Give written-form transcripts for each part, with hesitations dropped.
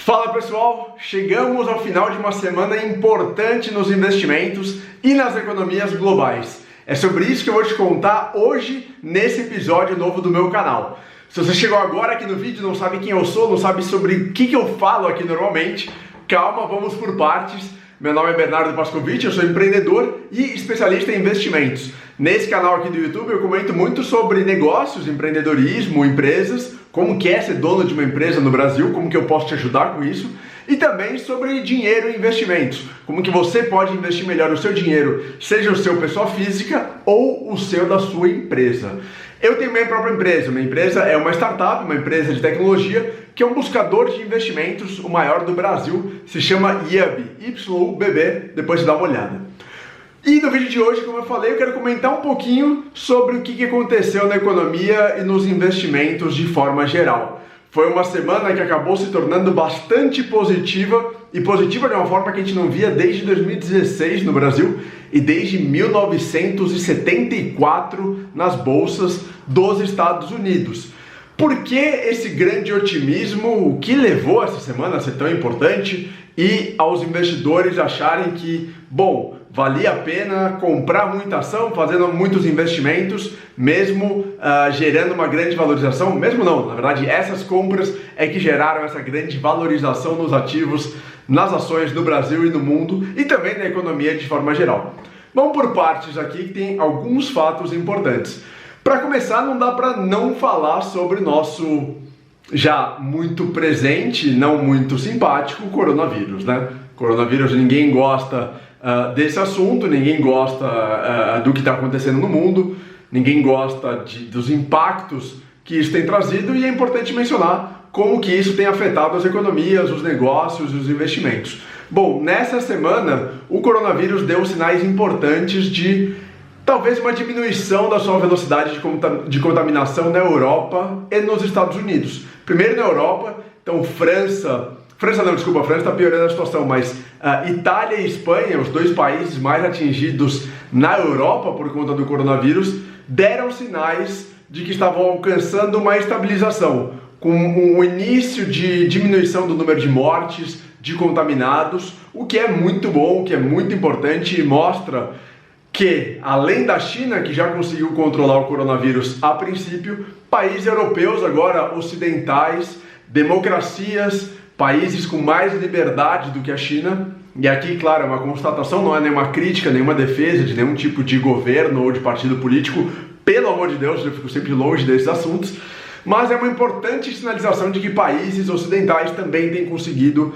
Fala pessoal, chegamos ao final de uma semana importante nos investimentos e nas economias globais. É sobre isso que eu vou te contar hoje nesse episódio novo do meu canal. Se você chegou agora aqui no vídeo, não sabe quem eu sou, não sabe sobre o que eu falo aqui normalmente, calma, vamos por partes. Meu nome é Bernardo Pascovitch, eu sou empreendedor e especialista em investimentos. Nesse canal aqui do YouTube eu comento muito sobre negócios, empreendedorismo, empresas, como que é ser dono de uma empresa no Brasil, como que eu posso te ajudar com isso, e também sobre dinheiro e investimentos, como que você pode investir melhor o seu dinheiro, seja o seu pessoa física ou o seu da sua empresa. Eu tenho minha própria empresa, minha empresa é uma startup, uma empresa de tecnologia, que é um buscador de investimentos, o maior do Brasil, se chama YUBB, YUBB, depois você dá uma olhada. E no vídeo de hoje, como eu falei, eu quero comentar um pouquinho sobre o que aconteceu na economia e nos investimentos de forma geral. Foi uma semana que acabou se tornando bastante positiva, e positiva de uma forma que a gente não via desde 2016 no Brasil e desde 1974 nas bolsas dos Estados Unidos. Por que esse grande otimismo? O que levou essa semana a ser tão importante e aos investidores acharem que, bom, valia a pena comprar muita ação, fazendo muitos investimentos, mesmo gerando uma grande valorização? Mesmo não, na verdade, essas compras é que geraram essa grande valorização nos ativos, nas ações do Brasil e no mundo e também na economia de forma geral. Vamos por partes aqui que tem alguns fatos importantes. Para começar, não dá para não falar sobre o nosso já muito presente, não muito simpático, coronavírus, né? Coronavírus, ninguém gosta desse assunto, ninguém gosta do que está acontecendo no mundo, ninguém gosta dos impactos que isso tem trazido, e é importante mencionar como que isso tem afetado as economias, os negócios e os investimentos. Bom, nessa semana o coronavírus deu sinais importantes de talvez uma diminuição da sua velocidade de contaminação na Europa e nos Estados Unidos. Primeiro na Europa, então França está piorando a situação, mas Itália e Espanha, os dois países mais atingidos na Europa por conta do coronavírus, deram sinais de que estavam alcançando uma estabilização, com um início de diminuição do número de mortes, de contaminados, o que é muito bom, o que é muito importante e mostra que, além da China, que já conseguiu controlar o coronavírus a princípio, países europeus agora ocidentais, democracias, países com mais liberdade do que a China, e aqui, claro, é uma constatação, não é nenhuma crítica, nenhuma defesa de nenhum tipo de governo ou de partido político, pelo amor de Deus, eu fico sempre longe desses assuntos, mas é uma importante sinalização de que países ocidentais também têm conseguido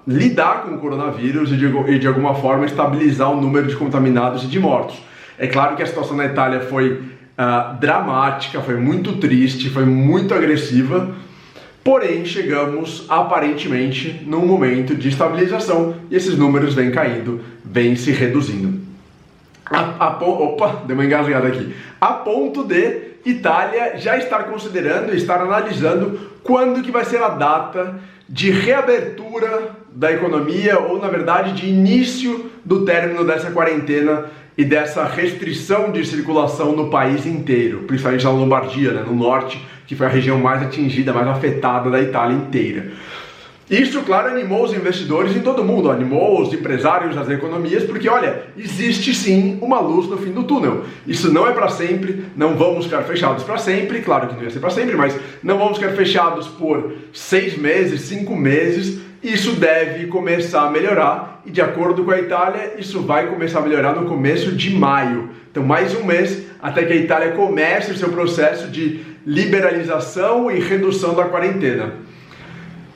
lidar com o coronavírus e de alguma forma estabilizar o número de contaminados e de mortos. É claro que a situação na Itália foi dramática, foi muito triste, foi muito agressiva, porém chegamos aparentemente num momento de estabilização e esses números vêm caindo, vêm se reduzindo. Opa, deu uma engasgada aqui. A ponto de Itália já estar considerando, estar analisando quando que vai ser a data de reabertura da economia, ou na verdade de início do término dessa quarentena e dessa restrição de circulação no país inteiro, principalmente na Lombardia, né, no norte, que foi a região mais atingida, mais afetada da Itália inteira. Isso, claro, animou os investidores em todo o mundo, animou os empresários, as economias, porque, olha, existe sim uma luz no fim do túnel. Isso não é para sempre, não vamos ficar fechados para sempre, claro que não ia ser para sempre, mas não vamos ficar fechados por 6 meses, 5 meses, isso deve começar a melhorar, e de acordo com a Itália, isso vai começar a melhorar no começo de maio. Então, mais um mês até que a Itália comece o seu processo de liberalização e redução da quarentena.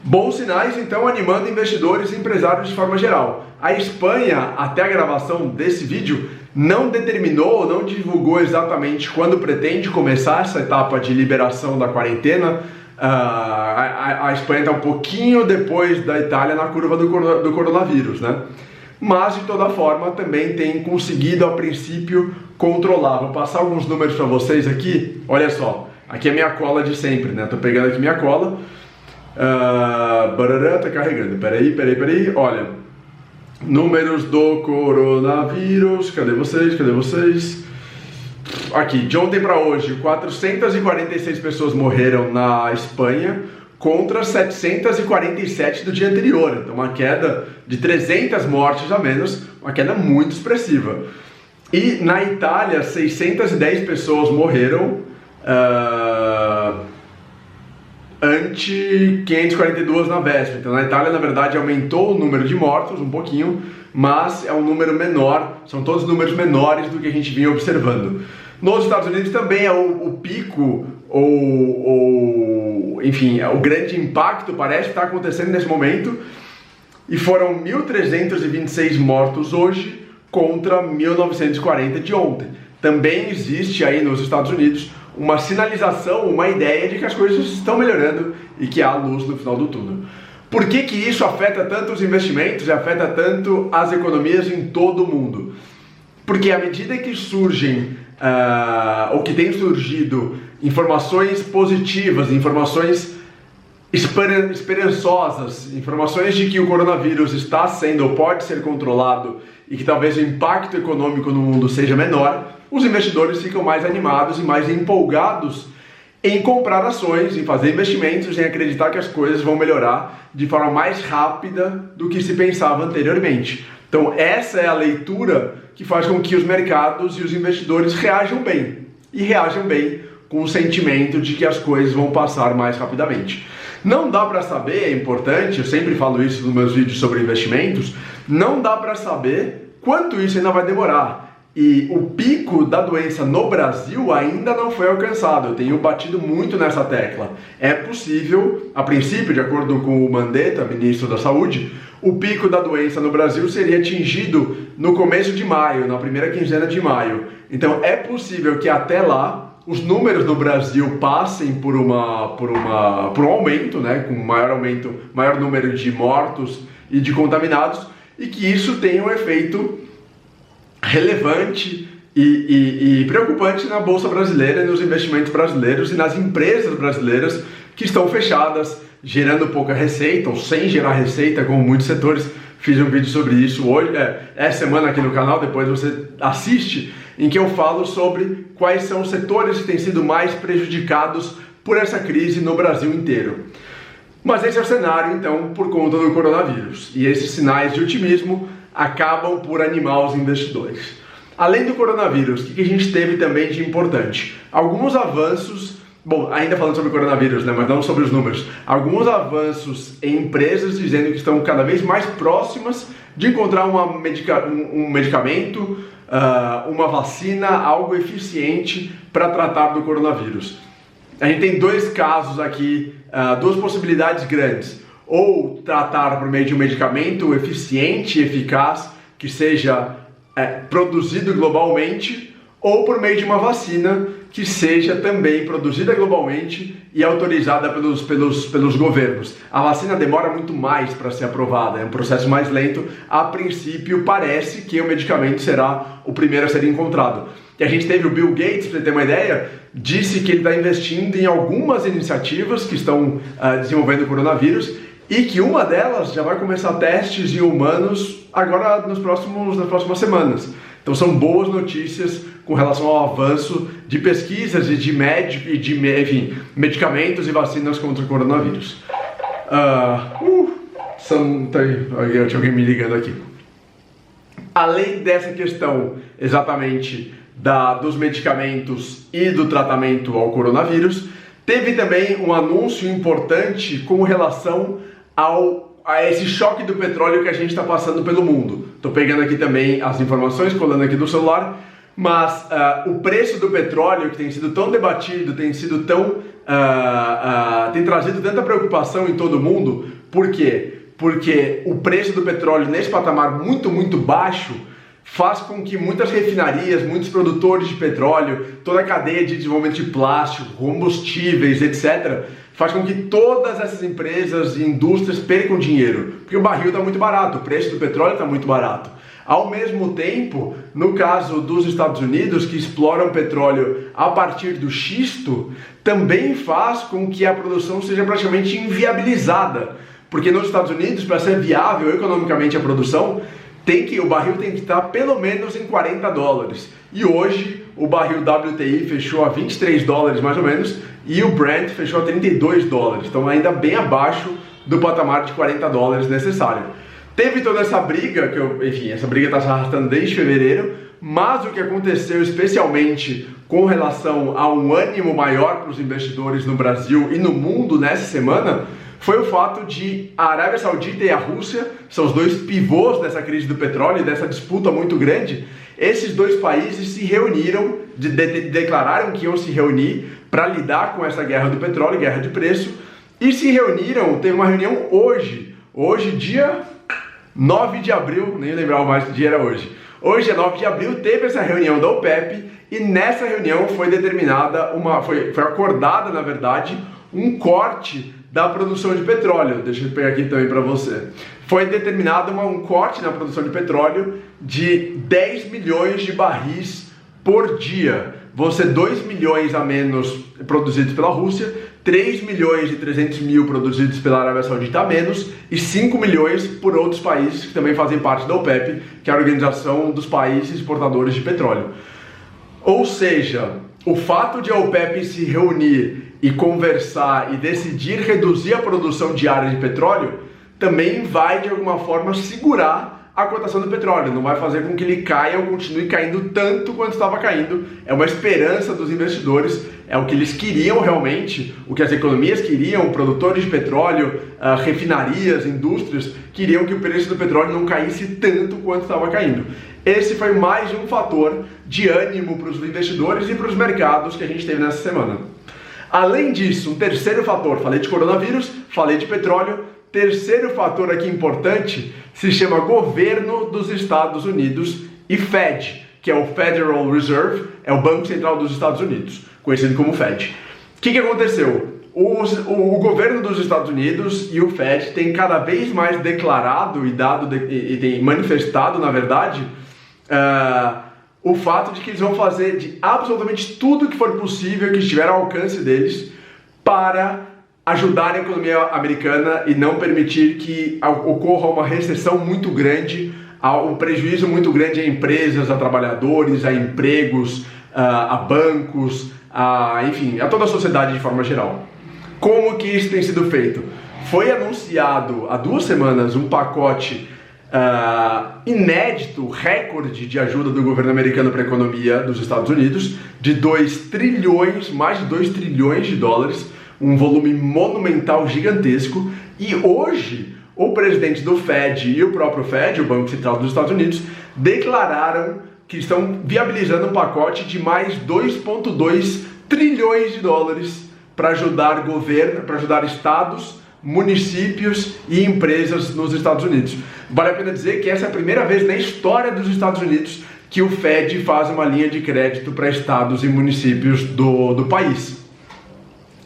Bons sinais, então, animando investidores e empresários de forma geral. A Espanha, até a gravação desse vídeo, não determinou, não divulgou exatamente quando pretende começar essa etapa de liberação da quarentena. A Espanha está um pouquinho depois da Itália na curva do coronavírus, né? Mas, de toda forma, também tem conseguido, a princípio, controlar. Vou passar alguns números para vocês aqui. Olha só, aqui é a minha cola de sempre, né? Estou pegando aqui minha cola. Tá carregando, peraí, olha, números do coronavírus, cadê vocês? Aqui, de ontem para hoje, 446 pessoas morreram na Espanha, contra 747 do dia anterior. Então uma queda de 300 mortes a menos, uma queda muito expressiva. E na Itália, 610 pessoas morreram, ante 542 na véspera. Então na Itália, na verdade, aumentou o número de mortos um pouquinho, mas é um número menor, são todos números menores do que a gente vinha observando. Nos Estados Unidos também é o pico, enfim, o grande impacto parece estar acontecendo nesse momento, e foram 1.326 mortos hoje contra 1.940 de ontem. Também existe aí nos Estados Unidos uma sinalização, uma ideia de que as coisas estão melhorando e que há luz no final do túnel. Por que que isso afeta tanto os investimentos e afeta tanto as economias em todo o mundo? Porque à medida que surgem, ou que têm surgido informações positivas, informações esperançosas, informações de que o coronavírus está sendo ou pode ser controlado e que talvez o impacto econômico no mundo seja menor, os investidores ficam mais animados e mais empolgados em comprar ações, em fazer investimentos, em acreditar que as coisas vão melhorar de forma mais rápida do que se pensava anteriormente. Então essa é a leitura que faz com que os mercados e os investidores reajam bem, e reajam bem com o sentimento de que as coisas vão passar mais rapidamente. Não dá para saber, é importante, eu sempre falo isso nos meus vídeos sobre investimentos, não dá para saber quanto isso ainda vai demorar. E o pico da doença no Brasil ainda não foi alcançado. Eu tenho batido muito nessa tecla. É possível, a princípio, de acordo com o Mandetta, ministro da Saúde, o pico da doença no Brasil seria atingido no começo de maio, na primeira quinzena de maio. Então é possível que até lá os números no Brasil passem por um aumento, né, com maior número de mortos e de contaminados, e que isso tenha um efeito relevante e preocupante na Bolsa Brasileira, nos investimentos brasileiros e nas empresas brasileiras que estão fechadas, gerando pouca receita ou sem gerar receita, como muitos setores. Fiz um vídeo sobre isso hoje, essa semana aqui no canal, depois você assiste, em que eu falo sobre quais são os setores que têm sido mais prejudicados por essa crise no Brasil inteiro. Mas esse é o cenário, então, por conta do coronavírus. E esses sinais de otimismo acabam por animar os investidores. Além do coronavírus, o que a gente teve também de importante? Alguns avanços, bom, ainda falando sobre o coronavírus, né, mas não sobre os números, alguns avanços em empresas dizendo que estão cada vez mais próximas de encontrar um medicamento, uma vacina, algo eficiente para tratar do coronavírus. A gente tem dois casos aqui, duas possibilidades grandes. Ou tratar por meio de um medicamento eficiente e eficaz que seja produzido globalmente, ou por meio de uma vacina que seja também produzida globalmente e autorizada pelos governos. A vacina demora muito mais para ser aprovada, é um processo mais lento. A princípio, parece que o medicamento será o primeiro a ser encontrado. E a gente teve o Bill Gates, para você ter uma ideia, disse que ele está investindo em algumas iniciativas que estão desenvolvendo o coronavírus, e que uma delas já vai começar testes em humanos agora nas próximas semanas. Então são boas notícias com relação ao avanço de pesquisas e de medicamentos e vacinas contra o coronavírus. Tinha alguém me ligando aqui. Além dessa questão exatamente dos medicamentos e do tratamento ao coronavírus, teve também um anúncio importante com relação a esse choque do petróleo que a gente está passando pelo mundo. Estou pegando aqui também as informações, colando aqui do celular, mas o preço do petróleo, que tem sido tão debatido, tem trazido tanta preocupação em todo mundo. Por quê? Porque o preço do petróleo nesse patamar muito, muito baixo faz com que muitas refinarias, muitos produtores de petróleo, toda a cadeia de desenvolvimento de plástico, combustíveis, etc., faz com que todas essas empresas e indústrias percam dinheiro, porque o barril está muito barato, o preço do petróleo está muito barato. Ao mesmo tempo, no caso dos Estados Unidos, que exploram petróleo a partir do xisto, também faz com que a produção seja praticamente inviabilizada, porque nos Estados Unidos, para ser viável economicamente a produção, o barril tem que estar pelo menos em 40 dólares. E hoje o barril WTI fechou a 23 dólares mais ou menos e o Brent fechou a 32 dólares. Então ainda bem abaixo do patamar de 40 dólares necessário. Teve toda essa briga, essa briga está se arrastando desde fevereiro, mas o que aconteceu especialmente com relação a um ânimo maior para os investidores no Brasil e no mundo nessa semana foi o fato de a Arábia Saudita e a Rússia, são os dois pivôs dessa crise do petróleo e dessa disputa muito grande, esses dois países se reuniram, declararam que iam se reunir para lidar com essa guerra do petróleo, guerra de preço, e se reuniram, teve uma reunião hoje, dia 9 de abril, nem lembrava mais que dia era hoje. Hoje é 9 de abril, teve essa reunião da OPEP e nessa reunião foi determinada, foi acordada na verdade, um corte da produção de petróleo. Deixa eu pegar aqui também para você. Foi determinado um corte na produção de petróleo de 10 milhões de barris por dia. Vão ser 2 milhões a menos produzidos pela Rússia, 3 milhões e 300 mil produzidos pela Arábia Saudita a menos e 5 milhões por outros países que também fazem parte da OPEP, que é a Organização dos Países Exportadores de Petróleo. Ou seja, o fato de a OPEP se reunir e conversar e decidir reduzir a produção diária de petróleo também vai de alguma forma segurar a cotação do petróleo, não vai fazer com que ele caia ou continue caindo tanto quanto estava caindo. É uma esperança dos investidores, é o que eles queriam realmente, o que as economias queriam, produtores de petróleo, refinarias, indústrias, queriam que o preço do petróleo não caísse tanto quanto estava caindo. Esse foi mais um fator de ânimo para os investidores e para os mercados que a gente teve nessa semana. Além disso, um terceiro fator, falei de coronavírus, falei de petróleo, terceiro fator aqui importante se chama governo dos Estados Unidos e Fed, que é o Federal Reserve, é o Banco Central dos Estados Unidos, conhecido como Fed. O que aconteceu? O governo dos Estados Unidos e o Fed têm cada vez mais declarado e têm manifestado, na verdade, o fato de que eles vão fazer de absolutamente tudo que for possível, que estiver ao alcance deles, para ajudar a economia americana e não permitir que ocorra uma recessão muito grande, um prejuízo muito grande a empresas, a trabalhadores, a empregos, a bancos, enfim, a toda a sociedade de forma geral. Como que isso tem sido feito? Foi anunciado há 2 semanas um pacote inédito, recorde de ajuda do governo americano para a economia dos Estados Unidos, de 2 trilhões, mais de 2 trilhões de dólares, um volume monumental gigantesco, e hoje o presidente do Fed e o próprio Fed, o Banco Central dos Estados Unidos, declararam que estão viabilizando um pacote de mais 2,2 trilhões de dólares para ajudar governo, para ajudar estados, municípios e empresas nos Estados Unidos. Vale a pena dizer que essa é a primeira vez na história dos Estados Unidos que o Fed faz uma linha de crédito para estados e municípios do país.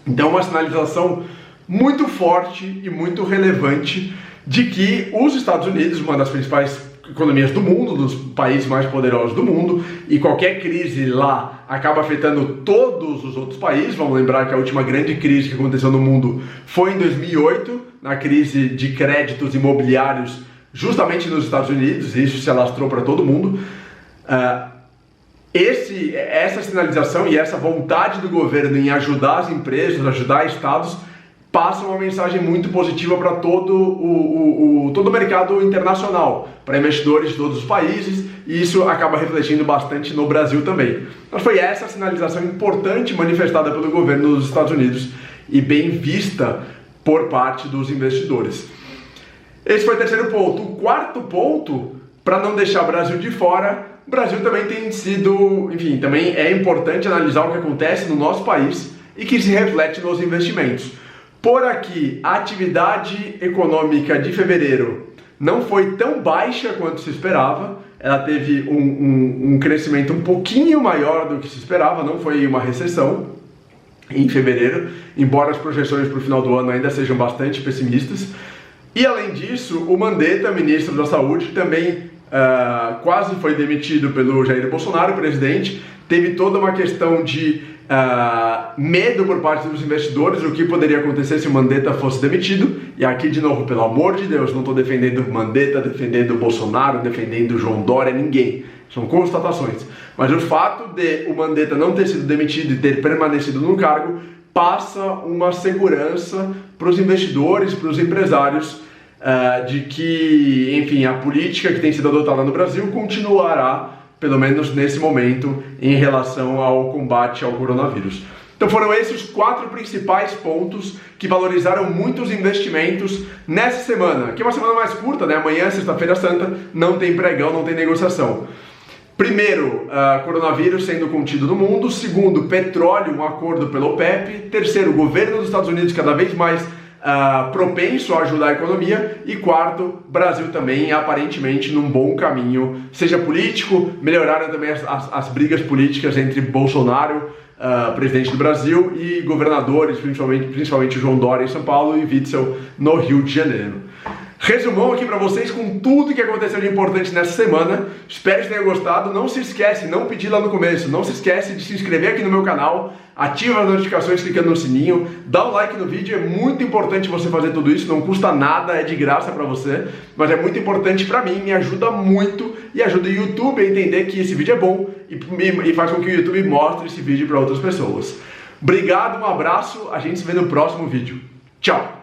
Então, uma sinalização muito forte e muito relevante de que os Estados Unidos, uma das principais economias do mundo, dos países mais poderosos do mundo, e qualquer crise lá acaba afetando todos os outros países. Vamos lembrar que a última grande crise que aconteceu no mundo foi em 2008, na crise de créditos imobiliários, justamente nos Estados Unidos, e isso se alastrou para todo mundo. Essa sinalização e essa vontade do governo em ajudar as empresas, ajudar estados, passa uma mensagem muito positiva para todo o mercado internacional, para investidores de todos os países, e isso acaba refletindo bastante no Brasil também. Então foi essa sinalização importante manifestada pelo governo dos Estados Unidos e bem vista por parte dos investidores. Esse foi o terceiro ponto. O quarto ponto, para não deixar o Brasil de fora, o Brasil também tem sido, enfim, também é importante analisar o que acontece no nosso país e que se reflete nos investimentos. Por aqui, a atividade econômica de fevereiro não foi tão baixa quanto se esperava, ela teve um crescimento um pouquinho maior do que se esperava, não foi uma recessão em fevereiro, embora as projeções para o final do ano ainda sejam bastante pessimistas. E além disso, o Mandetta, ministro da Saúde, também quase foi demitido pelo Jair Bolsonaro, presidente. Teve toda uma questão de medo por parte dos investidores, o que poderia acontecer se o Mandetta fosse demitido. E aqui, de novo, pelo amor de Deus, não estou defendendo o Mandetta, defendendo o Bolsonaro, defendendo o João Dória, ninguém. São constatações. Mas o fato de o Mandetta não ter sido demitido e ter permanecido no cargo passa uma segurança para os investidores, para os empresários, de que, enfim, a política que tem sido adotada no Brasil continuará, pelo menos nesse momento, em relação ao combate ao coronavírus. Então foram esses os 4 principais pontos que valorizaram muito os investimentos nessa semana, que é uma semana mais curta, né? Amanhã, sexta-feira santa, não tem pregão, não tem negociação. Primeiro, coronavírus sendo contido no mundo. Segundo, petróleo, um acordo pelo OPEP. Terceiro, o governo dos Estados Unidos cada vez mais propenso a ajudar a economia. E quarto, Brasil também aparentemente num bom caminho, seja político, melhoraram também as brigas políticas entre Bolsonaro, presidente do Brasil, e governadores, principalmente João Dória em São Paulo e Witzel no Rio de Janeiro. Resumão aqui para vocês com tudo que aconteceu de importante nessa semana. Espero que tenham gostado. Não se esquece, não pedi lá no começo, não se esquece de se inscrever aqui no meu canal, ativa as notificações clicando no sininho, dá um like no vídeo. É muito importante você fazer tudo isso, não custa nada, é de graça para você, mas é muito importante para mim, me ajuda muito e ajuda o YouTube a entender que esse vídeo é bom e faz com que o YouTube mostre esse vídeo para outras pessoas. Obrigado, um abraço, a gente se vê no próximo vídeo. Tchau!